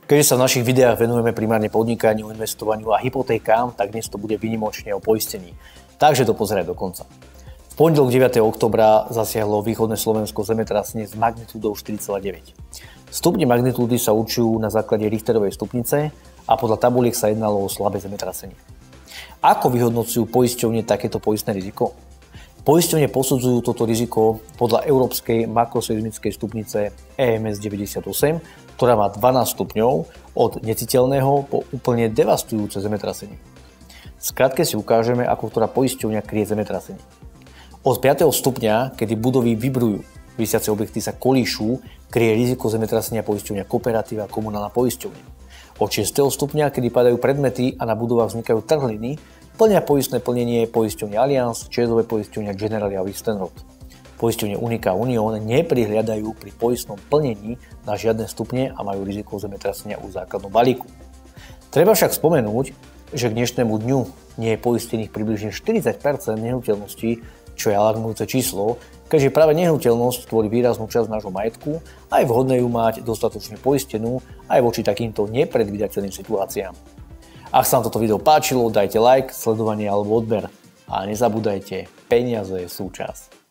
Keďže sa v našich videách venujeme primárne podnikaniu, investovaniu a hypotékám, tak dnes to bude výnimočne o poistení. Takže to pozeraj do konca. V pondelok 9. októbra zasiahlo východné Slovensko zemetrasenie s magnitúdou 4,9. Stupne magnitúdy sa určujú na základe Richterovej stupnice a podľa tabuliek sa jednalo o slabé zemetrasenie. Ako vyhodnocujú poisťovne takéto poistné riziko? Poisťovne posudzujú toto riziko podľa európskej makroseizmickej stupnice EMS 98, ktorá má 12 stupňov od neciteľného po úplne devastujúce zemetrasenie. Skratke si ukážeme, ako ktorá poisťovňa kryje zemetrasenie. Od 5. stupňa, kedy budovy vibrujú, visiace objekty sa kolíšu, kryje riziko zemetrasenia poisťovňa Kooperatíva a Komunálna poisťovňa. Od 6. stupňa, kedy padajú predmety a na budovách vznikajú trhliny, plnia poistné plnenie poisťovne Allianz, ČSOB poisťovňa Generali a Wüstenrot. Poisťovne Unica a Unión neprihliadajú pri poistnom plnení na žiadne stupne a majú riziko zemetrasenia u základnom balíku. Treba však spomenúť, že k dnešnému dňu nie je poistených približne 40% nehnuteľností, čo je alarmujúce číslo, keďže práve nehnuteľnosť tvorí výraznú časť nášho majetku a je vhodné ju mať dostatočne poistenú aj voči takýmto nepredvídateľným situáciám. Ak sa vám toto video páčilo, dajte like, sledovanie alebo odber. A nezabúdajte, peniaze je súčasť.